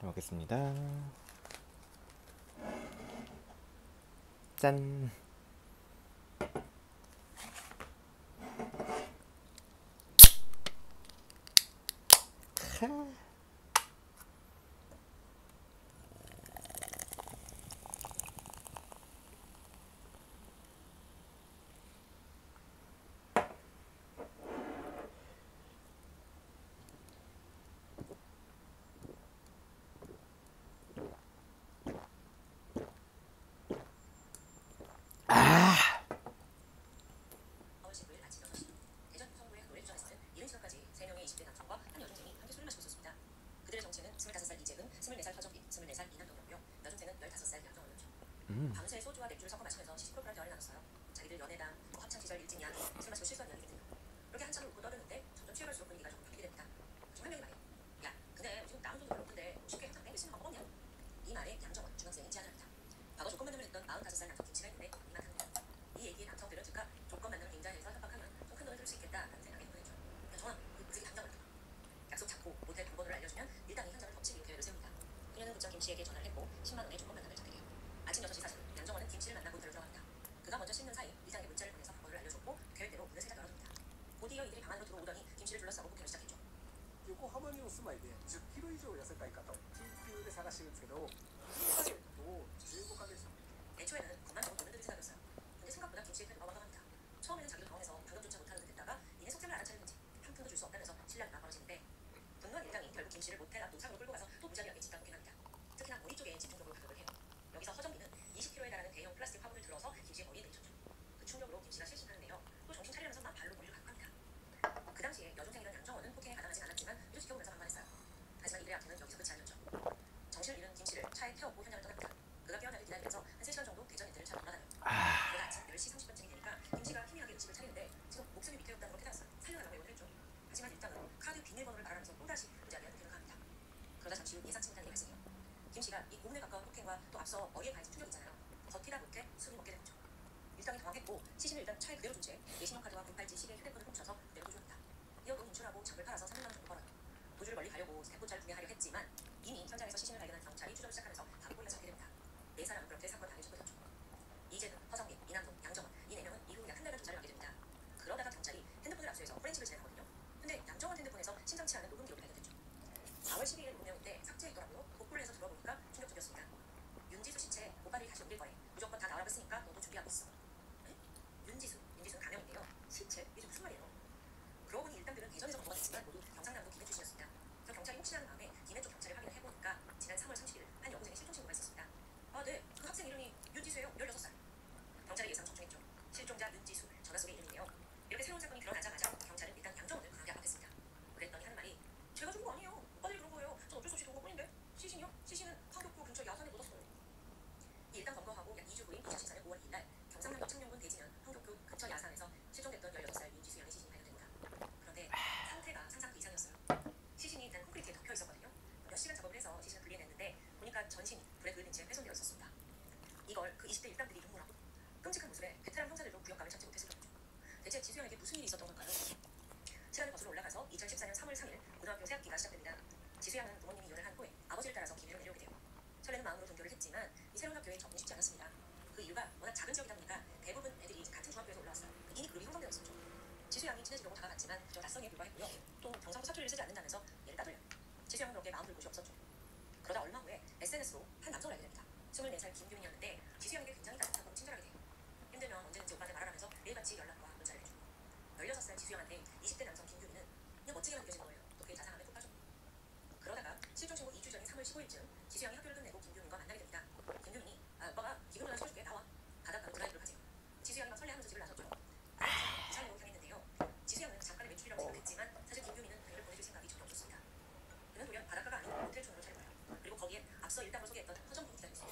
잘 먹겠습니다. 짠. 밤새 소주와 맥주를 섞어 마시면서 시시콜콜한 대화를 나눴어요. 자기들 연애당, 학창 시절 일진 이야기, 술 마시고 실수한 이야기 등등. 그렇게 한참 웃고 떠드는데 점점 취해갈수록 분위기가 조금 바뀌게 됩니다. 그중 한 명이 말해요. 야, 근데 지금 남은 돈도 별로 없는데 쉽게 한탕 땡길 수 있는 방법 없냐? 이 말에 양정원 중학생이 제안을 합니다. 과거 조건 만남을 했던 45살 남성 김씨가 있는데 이만합니다. 이 얘기에 남성들은 즉각 조건 만남을 인자해서 협박하면 좀 큰 돈을 들 수 있겠다라는 생각이 보냈죠. 정원, 그 새끼 당장을 약속 잡고 모텔 방번호를 알려주면 일당이 현장을 덮치기로 계획을 세웁니다. 그녀는 곧장 김씨에게 전화를 했고 10만 원의 조건 만남을 잡게 돼요. 아침 6시 40분 양정원은 김씨를 만나 모텔로 들어갑니다. 그가 먼저 씻는 사이 일당에게 문자를 보내서 방번호를 알려줬고 계획대로 문을 살짝 열어줍니다. 곧이어 이들이 방 안으로 들어오더니 김씨를 둘러싸고 폭행을 시작했죠. 横浜にお住まいで10キロ以上痩せたい方を緊急で探してるんですけど、そのダイエットを15ヶ月 애초에는 9만 정도 돈을 들일 생각이었어요. 근데 생각보다 김씨의 태도가 와닿합니다. 처음에는 자기도 당황해서 방금조차 못하는 듯 했다가 이내 속셈을 알아차렸는지 한 푼도 줄 수 없다면서 신랑이 막걸어지는데 분노한 일당이 결국 김씨를 모텔 앞 노상으로 끌고 가서 또 무자비하게 집단 폭행합니다. 특히나 머리 쪽에 집중적으로 가격을 해요. 여기서 허정비는 20kg에 달하는 대형 플라스틱 화분을 들어서 김씨의 머리에 내리쳤죠. 그 충격으로 김씨가 실신하는데요. 또 정신 차리면서 막 발로 머리를 가격합니다. 그 당시에 여중생이던 양정원은 폭행에 가담하진 않았지만 이를 지켜보면서 방관했어요. 하지만 이들의 악행은 여기서 끝이 아니었죠. 정신을 잃은 김씨를 차에 태웠고 현장을 떠납니다. 그가 깨어나길 기다리면서 한 3시간 정도 대전인들을 찾아 돌아다녀요. 그가 아침 10시 30분쯤이 되니까 김씨가 희미하게 의식을 차리는데 지금 목숨이 밑에 없다는 걸 깨달았어요. 살려달라고 요구를 했죠. 하지만 일단은 카드 비밀번호를 말하면서 또다시 무자비한 폭행을 합니다. 그러다 잠시 후 예상치 못한 일이 발생해요. 김씨가 이 고문에 가까운 폭행과 또 앞서 머리에 가해진 충격 있잖아요. 버티다 못해 숨이 멎게 되죠. 일당이 당황했고 시신을 일단 차에 그대로 둔 채 내신용카드와 금팔찌, 시계, 휴대폰을 훔쳐서 그대로 도주합니다. 이어 돈 인출하고 잡을 팔아서 300만 원 정도 벌어요. 도주를 멀리 가려고 대포차를 구매하려 했지만 이미 현장에서 시신을 발견한 경찰이 추적을 시작하면서 바로 꼬리가 잡게 됩니다. 네 사람은 그렇게 사건 당일 처벌됐죠. 이재근, 허정민, 이남동, 양정원 이 4명은 이후 약 한 달간 조사를 하게 됩니다. 그러다가 경찰이 핸드폰을 압수해서 포렌식을 진행하거든요. 근데 양정원 핸드폰에서 심상치 않은 녹음 기록이 발견됐죠. 4월 12일 녹음 내용인데 삭제했더라고요. 복구를 해서 들어보니까 충격적이었습니다. 윤지수 시체 오빠들이 다시 옮길 거래. 무조건 다 나오라고 했으니까 너도 준비하고 있어. 에? 윤지수는 가명인데요. 시체? 이게 무슨 말이에요? 그러고 보니 일당들은 대전에서 건거가 됐지만 모두 경상남도 김해 출신이었습니다. 그래서 경찰이 혹시나 하는 마음에 김해 쪽 경찰을 확인을 해보니까 지난 3월 30일 한 여고생의 실종 신고가 있었습니다. 아 네, 그 학생 이름이 윤지수예요. 16살. 경찰이 예상 적중했죠. 실종자 윤지수, 전화 속의 이름이에요. 이렇게 새로운 사건이 드러나자마자 경찰은 일단 양정원을 강하게 압박했습니다. 그랬더니 하는 말이 제가 죽은 거 아니에요. 오빠들이 그런 거예요. 전 어쩔 수 없이 죽은 것뿐인데 시신이요? 시신은 한국구 근처 야산에 묻었어요. 이 일단 검거하고 약 2주 후인 2014년 5월 2일 날 경상남도 창녕군 대진면 한국구 근처 야산에서 실종됐던 16살 윤지수 양의 시신이 발견됩니다. 그런데 상태가 상상 그 이상이었어요. 시신이 일단 콘크리트에 덮여 있었거든요. 몇 시간 작업을 해서 시신을 분리해냈는데 보니까 전신이 불에 그을린 채 훼손되어 있었습니다. 이걸 그 20대 일당들이 눈물하고 끔찍한 모습에 베테랑 형사들도 구역감을 참지 못했을 거죠. 대체 지수양에게 무슨 일이 있었던 걸까요? 시간을 거슬러 올라가서 2014년 3월 3일 고등학교 새학기가 시작됩니다. 지수양은 부모님이 이혼을 한 후에 아버지를 따라서 김해로 내려오게 돼요. 설레는 마음으로 등교를 했지만 이 새로운 학교에 적응이 쉽지 않았습니다. 그 이유가 워낙 작은 지역이다 보니까 대부분 애들이 같은 중학교에서 올라왔어요. 이미 그룹이 형성되어 있었죠. 지수양이 친해지려고 다가갔지만 그저 낯선이에 불과했고요. 또 경상도 사투리를 쓰지 않는다면서 얘를 따돌려요. 지수양은 그렇게 마음 둘 곳이 없었죠. 그러다 얼마 후에 SNS로 한 남성을 알게 됩니다. 24살 김규민이었는데 지수양에게 굉장히 따뜻하고 친절하게 돼요. 힘들면 언제든지 오빠한테 말하라면서 매일같이 연락과 문자를 해줘. 16살 지수양한테 20대 남성 김규민은 그냥 멋지게만 느껴진 거예요. 또 그의 자상함에 푹 빠져. 그러다가 실종 신고 2주 전인 3월 15일쯤 지수양이 학교를 끝내고 김규민과 만나게 됩니다. 김규민이 오빠가 기분 전환 시켜줄게 나와. 바닷가로 드라이브를 하세요. 지수양이 막 설레하면서 집을 나섰죠. 부산으로 향했는데요. 지수양은 잠깐의 외출이라고 생각했지만 사실 김규민은 그를 보내줄 생각이 전혀 없었습니다. 그는 돌연 바닷가가 아닌 모텔촌으로 차려요. 그리고 거기엔 앞서 일당으로 소개했던 허정민이 기다렸어요.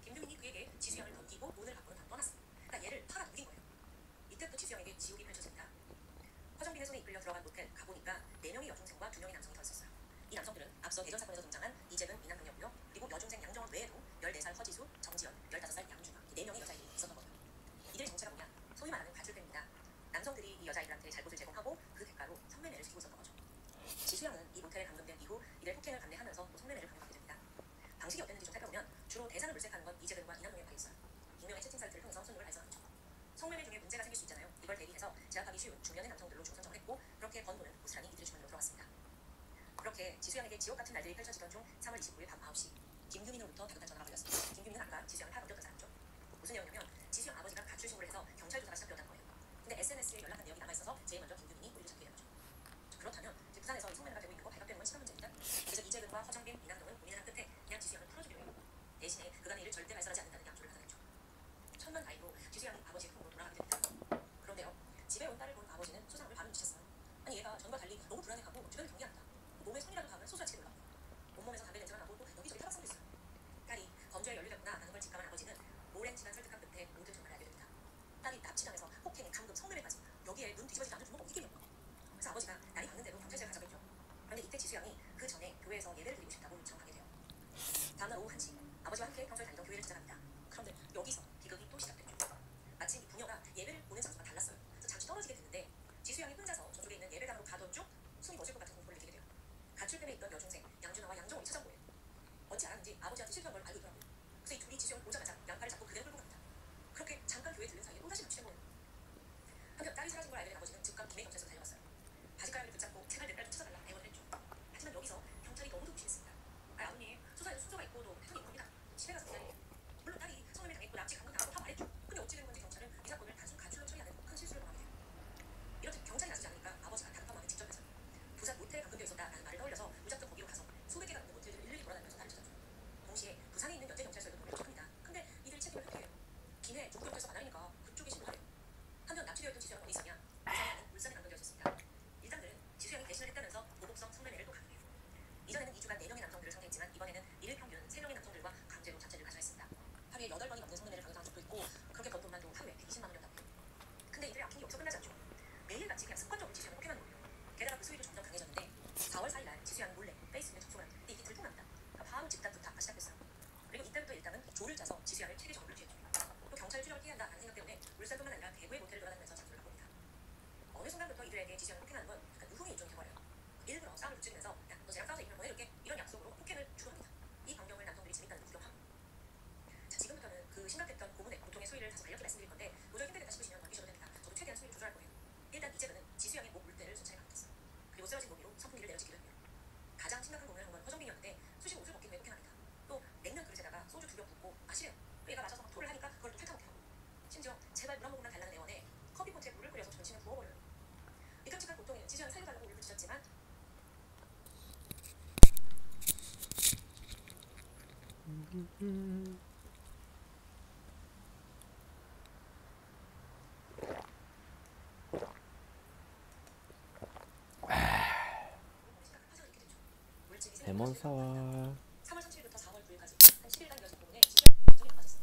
김규민이 그에게 지수양을 넘기고 문을 밖으로 다 떠났어. 그러니까 얘를 팔아 누긴 거예요. 이때부터 지수양에게 지옥이 펼쳐집니다. 허정빈의 손에 이끌려 들어간 모텔 가보니까 4명의 여중생과 2명의 남성이 더 있었어요. 이 남성들은 앞서 대전 사건에서 등장한 이재근, 이남동이었고요. 그리고 여중생 양정원 외에도 14살 허지수, 정지연, 15살 양준아 이 4명의 여자아이들이 있었던 거예요. 이들의 정체가 뭐냐? 소위 말하는 가출배입니다. 남성들이 이 여자아이들한테 잘 곳을 제공하고 그 대가로 성매매를 시키고 있었던 거죠. 지수양은 이 모텔에 감금된 이후 이들 폭행을 감내하면서 또 성매매를 강요하게 됩니다. 주로 대상을 물색하는 건 이재근과 이남동에 가 있어요. 익명의 채팅 사이트를 통해서 손님을 발송하죠. 성매매 중에 문제가 생길 수 있잖아요. 이걸 대비해서 제압하기 쉬운 중년의 남성들로 중 선정을 했고 그렇게 번 돈은 고스란히 이들의 주머니로 들어갔습니다. 그렇게 지수양에게 지옥 같은 날들이 펼쳐지던 중 3월 29일 밤 9시 김규민으로부터 다급한 전화가 걸렸습니다. 김규민은 아까 지수양을 파악했던 사람이죠. 무슨 내용이냐면 지수양 아버지가 가출 신고를 해서 경찰 조사가 시작되었다는 거예요. 근데 SNS에 연락한 내역이 남아있어서 제일 먼저 김규민이 꼬리를 잡게 된 거죠. 그렇다면 부산에서 성매매가 되고 있는 거 발각되는 건 시간 문제입니다. 그래서 이재근과 허정빈, 이남동은 고민을 한 끝에 그냥 지수양을 풀어주기로 해요. 대신에 그간의 일을 절대 발설하지 않는다는 약속을 받아냈죠. 천만 다행으로 지수양이 아버지의 품으로 돌아가게 됩니다. 그런데요, 집에 온 딸을 본 아버지는 소상을 반을 미쳤어요. 아니 얘가 전과 달리 너무 불안해하고 주변을 경계한다. 몸에 손이라도 닿으면 소주같이 놀라고 온몸에서 담배 냄새가 나고 또 여기저기 타박상도 있어요. 딸이 범죄에 연루됐구나 하는 걸 직감한 아버지는 오랜 시간 설득한 끝에 모든 전말을 알게 됩니다. 딸이 납치당해서 폭행에 감금, 성매매까지 여기에 눈 뒤집어지지 않는 주먹 어디겠냐고. 그래서 아버지가 날이 밝는 대로 경찰서에 가자고. 그런데 이때 지수양이 그 전에 교회에서 예배를 드리고 싶다고 요청하게 돼요. 다음날 오후 1시 아버지와 함께 평소에 다니던 교회를 찾아갑니다. 그런데 여기서 비극이 또 시작됐죠. 마침 이 부녀가 예배를 보는 장소가 달랐어요. 그래서 잠시 떨어지게 됐는데 지수양이 혼자서 저쪽에 있는 예배당으로 가던 중 숨이 멎을 것 같은 공포를 느끼게 돼요. 가출뱀에 있던 여중생 양준하와 양정원이 찾아온 거예요. 어찌 알았는지 아버지한테 실수한 걸 알고 있더라고요. 그래서 이 둘이 지수양을 보자마자 양팔을 잡고 그대로 끌고 갑니다. 그렇게 잠깐 교회에 들른 사이에 또다시 납치된 거예요. 한편 딸이 사라진 걸 알게 된 아버지는 즉각 김해 경찰서로 달려갔어요. 바지가랑이를 붙잡고 제발 내 딸 좀 찾아달라 애원을 했죠. 하지만 여기서 경찰이 너무도 무심했습니다. 아버님, 수사에도 순서가 있고 패턴이 있는 겁니다. 집에 가서 기다려요. 물론 딸이 성매매 당했고 납치 감금 당하고 다 말했죠. 근데 어찌 된 건지 경찰은 이 사건을 단순 가출로 처리하는 큰 실수를 범하게 돼요. 이렇듯 경찰이 나서지 않으니까 아버지가 다급한 마음에 직접 해서 부산 모텔에 감금되어 있었다라는 말을 떠올려서 무작정 거기로 가서 수백 개가 넘는 모텔들을 일일이 돌아다니면서 딸을 찾았죠. 동시에 부산에 있는 연대 경찰서에도 돈을 요청합니다. 근데 이들 책임을 회피해요. 김해 중부경찰서 만나니까 그쪽이 신고하래요. 한편 납치되었던 지수양은 어디 있었냐? 부산에는 울산에 감금되어 있었습니다. 일당들은 지수양이 배신을 했다면서 모독성 성매매를 또 강요해요. 이전에는 2주간 4명의 남성들을 상대했지만 이번에는 일일 평균 3명의 남성들과 강제로 자체를 가져했습니다. 하루에 8번이 넘는 성매매를 강요당한 적도 있고 그렇게 번 돈만도 하루에 120만 원이었다고 해요. 근데 이들의 악행이 여기서 끝나지 않죠. 매일같이 그냥 습관적으로 지수양을 폭행하는 거예요. 게다가 그 수위도 점점 강해졌는데 4월 4일날 지수양이 몰래 페이스북에 접속을 하는데 이게 들통납니다. 바로 집단 부탁가 시작됐어요. 그리고 이때부터 일당은 조를 짜서 지수양을 체계적으로 취했죠. 또 경찰 추적을 피해야 한다는 생각 때문에 울산뿐만 아니라 대구의 모텔을 돌아다니면서 장소를 바꿉니다. 어느 순간부터 이들에게 지수양을 폭행하는 건 약간 유흥의 일종이 되어버려요. 일부러 싸움을 붙이면서 야, 너 쟤랑 싸워서 이기면 보내줄게 이런 약속으로 폭행을 주도합니다. 이 광경을 남성들이 재밌다는 구경함. 자, 지금부터는 그 심각했던 고문의 고통의 수위를 다시 간략히 말씀드릴 건데 도저히 힘들겠다 싶으시면 넘기셔도 됩니다. 저도 최대한 수위를 조절할 거예요. 일단 이재근은 지수양의 목 물대를 수차례 강력했어요. 그리고 쓰러진 몸으로 선풍기를 내려치기도 했고요. 가장 심각한 고문을 한 건 허정빈이었는데 수시 옷을 벗긴 후에 폭행합니다. 또 냉면 그릇에다가 소주 2병 붓고 마시래요. 또 얘가 마셔서 막 토를 하니까 그걸 또 핥아먹게 하고 심지어 제발 물 한 모금만 달라는 애원에 커피포트에 물을 끓여서 전신을 부어버려요. 이 끔찍한 고통에 지수양을 살려달라고 울부짖었지만 레몬사와 3월 37일부터 4월 9일까지 한 10일간 이어진 고문에 지수양이 완전히 나빠졌어요.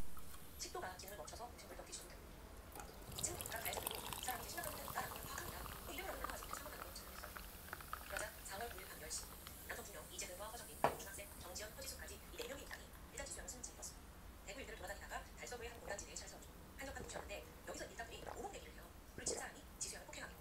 식도가 기능을 멈춰서 음식을 넘기 시작했고 이쯤 각 가해자들도 이 사람이 심각한 문제였다라는 걸 파악합니다. 또 이름을 얼마나 가지고 사고나는 걸 잘했어요. 그러자 4월 9일 밤 10시 남성 2명 이재근과 허정빈, 중학생 정지현, 허지수까지 이 4명의 일당이 일단 지수양을 숨지 입었어요. 대구 일대를 돌아다니다가 달서구의 한 공단지대에 차를 세웠죠. 한적한 도시였는데 여기서 일당들이 오목내기를 해요. 그리고 진 사람이 지수양을 폭행하게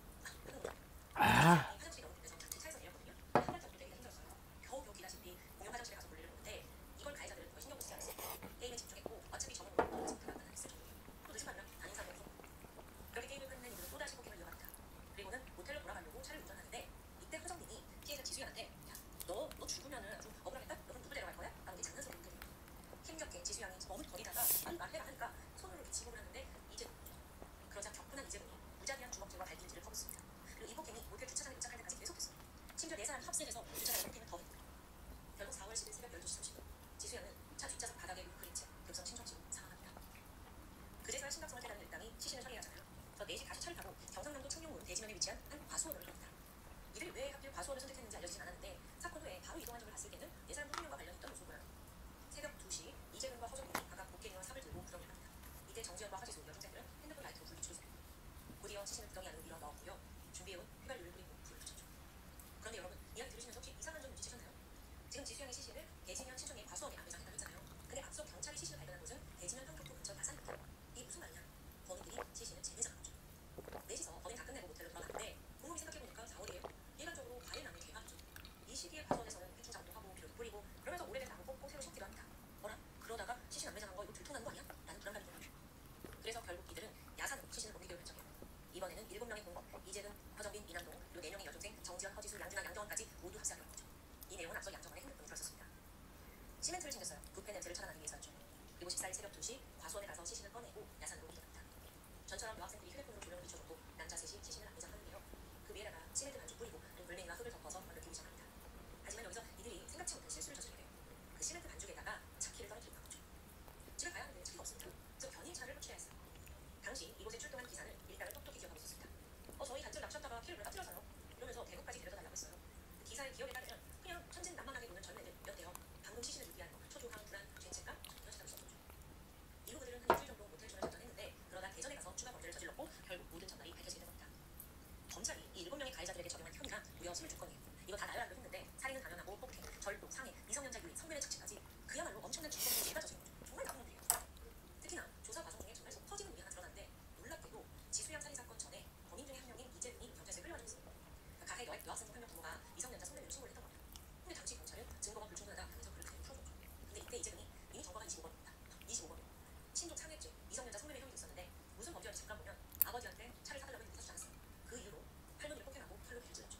화장실이 너무 급해서 자체 차에서 내렸거든요. 한 발짝도 되기가 힘들었어요. 겨우 기다시피 공용 화장실에 가서 볼일을 보는데 이걸 가해자들은 거의 신경 쓰지 않았어요. 게임에 집중했고 어차피 저는 모르고 지금 그만 했을 정도예요. 또 늦은 밤이면 아닌 사람이 없었고 그렇게 게임을 끝낸 이들은 또다시 폭행을 이어갑니다. 그리고는 모텔로 돌아가려고 차를 운전하는데 이때 허정빈이 피해자 지수양한테 야, 너 죽으면은 아주 억울하겠다? 너는 누구 데려갈 거야? 라는 게 장난스러운 문제예요. 힘겹게 지수양이 머뭇거리다가 빨리 말해라 하니까 손으로 이렇게 지목을 하는데 이재근이죠. 그러자 격분한 이재근이 무자비한 주먹질과 발길질을 퍼붓습니다. 그리고 이 폭행이 모텔 주차장에 도착할 때까지 계속했어요. 심지어 4사람이 합세해서 주차장에 폭행을 더 했고요. 결국 4월 10일 새벽 12시 30분 지수양은 차 뒷좌석 바닥에 웅크린 채 급성 심정지로 사망합니다. 그제서야 심각성을 깨닫는 일당이 시신을 처리하잖아요. 그래서 4시 다시 차를 타고 경상남도 창녕문 대지면에 위치한 한 과수원으로 갑니다. 이들이 왜 하필 과수원을 선택했는지 알려지진 않았는데 사건 후에 바로 이동한 적을 봤을 때는 4사람 폭행과 관련이 있던 모습을 보여요. 새벽 2시 이재근과 허정빈이 각각 곡괭이와 삽을 들고 구덩이를 갑니다. 이때 정지현과 허지수 여중생들은 핸드폰 라이트로 불을 비추고 있습니다. 곧이어 시신을 구덩이 안으로 밀어 넣었고요. 준비해온 휘발유를 뿌리고 불을 붙였죠. 그런데 여러분 이야기 들으시면서 혹시 이상한 점 눈치채셨나요? 지금 지수양의 시신을 대지면 친정의 과수원에 안배장했다고 했잖아요. 근데 앞서 경찰이 시신을 발견한 곳은 대지면 한국도 근처 나산입니다. 이게 무슨 말이냐? 범인들이 시신을 재매장한 거죠. 넷이서 범인 다 끝내고 모텔로 돌아갔는데 곰곰이 생각해보니까 4월이에요. 일반적으로 과일 나무에 개가 있죠. 이 시기에 과수원에서는 해충 작업도 하고 비료도 뿌리고 그러면서 오래된 나무 뽑고 새로 심기도 합니다. 어라? 그러다가 착취까지 그야말로 엄청난 중범죄에 예가져진 거죠. 정말 나쁜 놈들이에요. 특히나 조사 과정 중에 정말 속 터지는 일이 하나 드러났는데 놀랍게도 지수양 살인 사건 전에 범인 중에 한 명인 이재훈이 경찰서에 끌려가졌습니다. 가해 여학생부 한명 부모가 미성년자 성매매를 신고를 했던 겁니다. 근데 당시 경찰은 증거가 불충분하다 하면서 그를 그냥 풀어줬죠. 근데 이때 이재훈이 이미 정과가 25번입니다. 25번. 신종 창해죄, 미성년자 성매매 혐의도 있었는데 무슨 범죄인지 잠깐 보면 아버지한테 차를 사달라고 했는데 사주지 않았어요. 그 이후로 할머니를 폭행하고 칼로 배를 찔렀죠.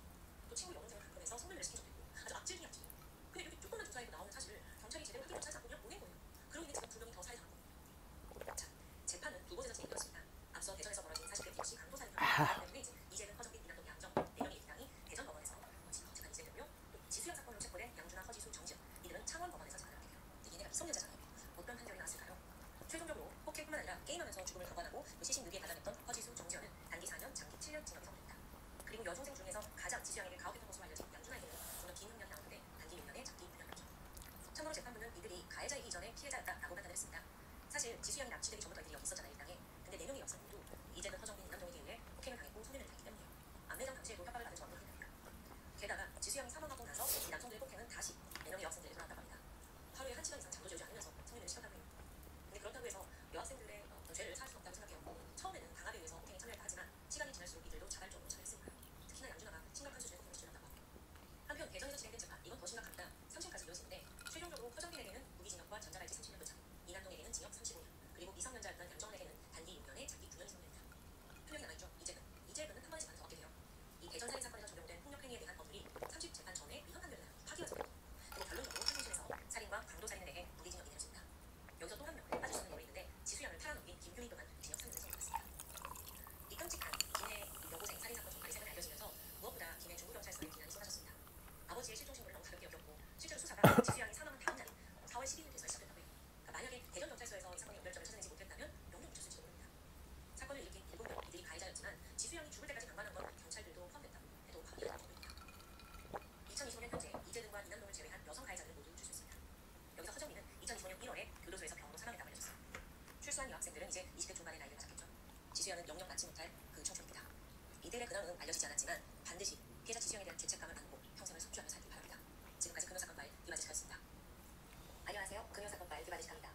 또 친구 여동생을 감금해서 성매매를 시킨 적도 있고 아주 악질이야 악질. 근데 이렇게 조금만 조사해도 나오는 사실을 경찰이 제대로 확인을 찾지 않고 그냥 보낸 거예요. 그로 인해 지금 두 명이 더 살해당한 거예요. 자, 재판은 두 곳에서 진행되었습니다. 앞서 대전에서 벌어진 40대 김씨 강도 살인 혐의 때문에 이재근, 허정빈, 이남동, 양정 4명의 입당이 대전 법원에서 재판 진행되고요. 또 지수양 사건으로 체포된 양준하, 허지수, 정지현 이들은 창원 법원에서 재판을 하게 돼요. 얘네가 미성년자잖아요. 어떤 판결이 나왔을까요? 최종적으로 폭행뿐만 아니라 게임하면서 죽음을 강간하고 시신유기에 관련했던 허지수, 정지현은 단기 4년, 장기 7년 징역이 선고됩니다. 그리고 여중생 중에서 가장 지수양에게 가혹했던 것으로 알려진 양준하에게는 좀 더 긴 형량이 나오는데 단기 6년에 장기 6년이죠. 참고로 재판부는 이들이 가해자이기 전에 피해자였다라고 판단을 했습니다. 사실 지수양이 납치되기 전부터 이들이 여기 있었잖아요, 일당에. 근데 4명의 여성 모두 이재근, 허정빈, 이남동에 의해 폭행을 당했고 소년을 당했기 때문이에요. 안매장 당시에도 협박을 받은 점은 확인됩니다. 게다가 지수양이 사망하고 나서 이 남성들의 폭행은 다시 4명의 여학생들에게 돌아왔다고 합니다. 하루에 1시간 이상 잠도 재우지 않으면서 성년을 시켰다고 해요. 근데 그렇다고 해서 여학생들의 죄를 사할 수는 없다고 생각해요. 처음에는 강압에 의해서 폭행에 참여했다 하지만 시간이 지날수록 이들도 자발적으로 참여했으니까요. 특히나 양준하가 심각한 수준의 폭행을 저질렀다고 합니다. 한편 대전에서 진행된 재판, 이건 더 심각합니다. 3심까지 이어지는데 최종적으로 허정빈에게는 무기징역과 전자발찌 30년 도착, 이남동에게는 징역 35년, 그리고 미성년자였던 양정원에게는 단기 6년에 장기 9년이 선고됩니다. 표명이 남아있죠. 이재근은 한 번의 재판에서 얻게 돼요. 이 대전 살인 사건에서 적용된 폭력행위에 대한 법률이 30 재판 전에 위헌 판결을 내요. 파기가 됩니다. 그리고 결론적으로 판결실에서 살인과 강도 살인에 대해 무기징역이 내려집니다. 여기서 또 한 명 빠질 수 없는 인물이 있는데 지수양을 팔아넘긴 김규희 또한 징역 3년을 선고받았습니다. 이 끔찍한 김해 여고생 살인 사건 종말이 세상에 알려지면서 무엇보다 김해 중부경찰서의 비난이 쏟아졌습니다. 아버지의 실종 신고를 너무 가볍게 여겼고 실제로 수사가 지수양이 사망한 다음 날인 4월 12일 돼서 시작됐다고 해요. 그러니까 만약에 대전 경찰서에서 이 사건의 연결점을 찾아내지 못했다면 영영 묻혔을지도 모릅니다. 사건을 일으킨 7명 이들이 가해자였지만 지수양이 죽을 때까지 강간한 건 경찰들도 포함됐다고 해도 과언이 아닐 정도입니다. 2025년 현재 이재근과 이남동을 제외한 여성 가해자들을 모두 출소했습니다. 여기서 허정민은 2025년 1월에 교도소에서 병으로 사망했다고 알려졌어요. 출소한 여학생들은 이제 20대 중반의 나이를 맞았겠죠. 지수양은 영영 낳지 못할 그 청춘입니다. 이들의 근황은 알려지지 않았지만 반드시 피해자 지수양에 대한 죄책감을 안고 평생을 속죄하며 살길 바랍니다. 지금까지 금요사건발 이바지식였습니다. 안녕하세요. 금요사건발 이바지식입니다.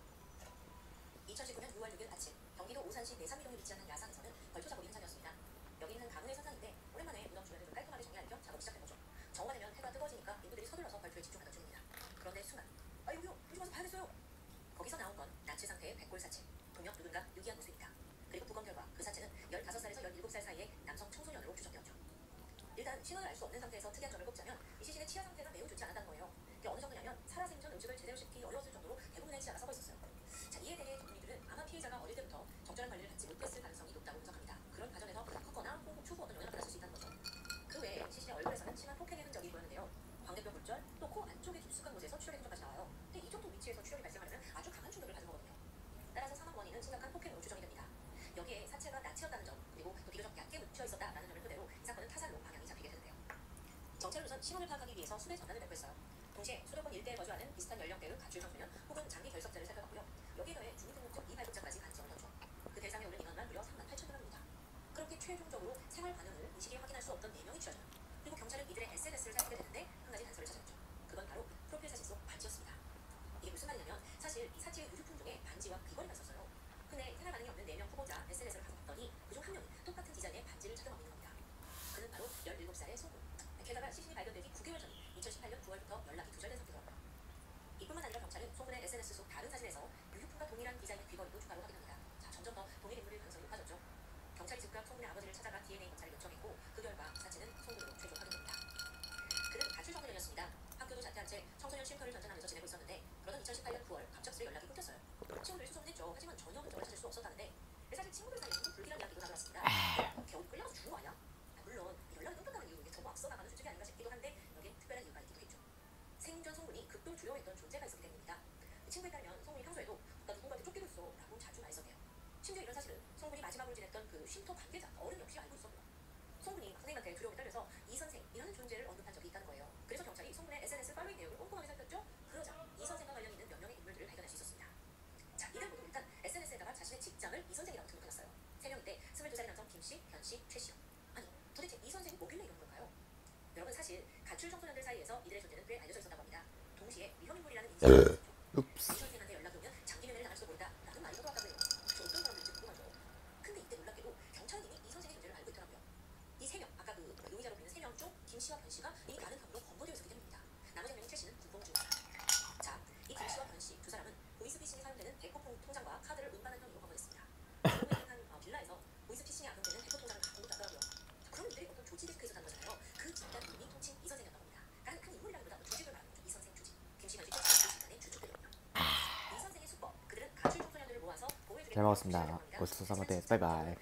2019년 6월 6일 아침 경기도 오산시 내삼리동에 위치하는 야산에서는 벌초 작업이 현장이었습니다. 여기는 가문의 선산인데 오랜만에 무덤 주변을 좀 깔끔하게 정리할 겸 작업이 시작된 거죠. 정오가 되면 해가 뜨거워지니까 인부들이 서둘러서 벌초에 집중하던 중입니다. 그런데 순간 여기요! 요즘 와서 봐야겠어요! 거기서 나온 건 나치 상태의 백골 사체, 분명 누군가 유기한 모습입니다. 그리고 부검 결과 그 사체는 15살에서 17살 사이의 남성 청소년으로 추정되었죠. 일단 신원을 알 수 없는 상태에서 특이한 점을 꼽자면 이 시신의 치아 상태가 매우 좋지 않았다는 거예요. 이게 어느 정도냐면 살아생전 음식을 제대로 씹기 어려웠을 정도로 대부분의 치아가 썩어 있었어요. 자, 이에 대해 전문의들은 아마 피해자가 어릴 때부터 적절한 관리를 받지 못했을 가능성이 높다고 분석합니다. 그런 과정에서 컸거나 혹은 초부 어떤 영향을 받았을 수 있다는 거죠. 그 외에 시신의 얼굴에서는 심한 폭행의 흔적이 보였는데요. 광대뼈 골절, 또 코 안쪽에 깊숙한 곳에서 출혈의 흔적까지 나와요. 근데 이 정도 위치에서 출혈이 발생하면 아주 강한 충격을 받은 거거든요. 따라서 사망 원인은 심각한 폭행으로 추정이 됩니다. 여기에 사체가 나치였다는 점, 그리고 또 비교적 얕게 묻혀 있었다라는 점을 토대로 이 사건은 타살로 방향이 잡히게 되는데요. 경찰로선 신원을 파악하기 위해서 수배 전단을 배포했어요. 동시에 수도권 일대에 거주하는 비슷한 연령대의 가출 청소년 혹은 장기 결석자를 살펴봤고요. 여기에 더해 주민등록증 이발급자까지 간청을 넣었죠. 그 대상에 오른 인원만 무려 38,000명입니다. 그렇게 최종적으로 생활 반응을 이 시기에 확인할 수 없던 4명이 취하죠. 그리고 경찰은 이들의 SNS를 살피게 되는데 한 가지 단서를 찾았죠. 그건 바로 프로필 사진 속 반지였습니다. 이게 무슨 말이냐면 사실 이 사체의 유류품 중에 반지와 귀걸이가 있었어요. 근데 생활 반응이 없는 4명 후보자 SNS를 가서 봤더니 그중 한 명이 똑같은 디자인의 반지를 착용하고 있는 겁니다. 그는 바로 17살의 송군. 게다가 시신이 발견되기 9개월 전인 2018년 9월부터 연락이 두절된 상태더라고요. 이뿐만 아니라 경찰은 송군의 SNS 속 다른 사진에서 유류품과 동일한 디자인의 귀걸이도 추가로 확인합니다. 자, 점점 더 동일 인물일 가능성이 높아졌죠. 경찰이 즉각 송군의 아버지를 찾아가 DNA 검사를 요청했고 그 결과 사체는 송군으로 최종 확인됩니다. 그는 가출 청소년이었습니다. 학교도 자퇴한 채 청소년 쉼터를 전전하면서 지내고 있었는데 그러던 2018년 9월 갑작스레 연락이 끊겼어요. 친구들이 수소문 했죠. 하지만 전혀 흔적을 찾을 수 없었다는데 사실 친구들 사이에서는 불길한 이야기도 나돌았습니다. 겨우 끌려가서 죽은 거 아니야? 물론 연락이 끊겼다는 이유로 이게 너무 앞서 나가는 수준이 아닌가 싶기도 한데 여기에 특별한 이유가 있기도 했죠. 생전 송군이 극도로 두려워했던 존재가 있었기 때문입니다. 친구에 따르면 송군이 평소에도 나 누군가한테 쫓기고 있어 라고 자주 말했었대요. 심지어 이런 사실은 송군이 마지막으로 지냈던 그 쉼터 관계자 어른 역시 알고 있었고요. 송군이 선생님한테 두려움에 떨려서 이 선생이라는 존재를 언급한 적이 있다는 거예요. 그래서 경찰이 송군의 SNS 팔로잉 내역을 꼼꼼하게 살폈죠. 그러자 이 선생과 관련 있는 몇 명의 인물들을 발견할 수 있었습니다. 자, 이들 모두 일단 SNS에다가 자신의 직장을 이 선생이라고 등록해놨어요. 3명인데 22살의 남성 김씨, 현씨, 최씨요. 아니 도대체 이 선생이 뭐길래 이런 걸까요? 여러분 사실 가출 청소년들 사이에서 이들의 존재는 꽤 알려져 있었다고 합니다. 동시에 위험 인물이라는 인식 읍스. 이 선생한테 연락이 오면 장기면회를 당할지도 모른다 라는 말이 떠돌았다고요. 저 어떤 사람들인지 궁금하죠. 근데 이때 놀랍게도 경찰님이 이 선생의 존재를 알고 있더라고요. 이 세 명, 아까 그 용의자로 불리는 세 명 중 김씨와 변씨가 이미 다른 혐의로 검거되어 있었기 때문입니다. 나머지 한 명인 최씨는 구속 중입니다. 자, 이 김씨와 변씨 두 사람은 보이스피싱에 사용되는 대포 통장과 카드를 운반한 혐의로 검거됐습니다. 한 빌라에서 보이스피싱에 악용되는 대포 통장을 갖고 있다더라고요. 그럼 이들이 어떤 조직 데스크에서 단 거잖아요. 그 집단 이름이 통칭 이 선생이었던 겁니다. 단 큰 인물이라기보다 조직을 말하는 거죠. 이 선생 조직. 김씨 변씨 그 집단의 주축들이거든요. 이 선생의 수법, 그들은 가출 청소년들을 모아서 잘 먹었습니다. 고스트 사마데 바이바이.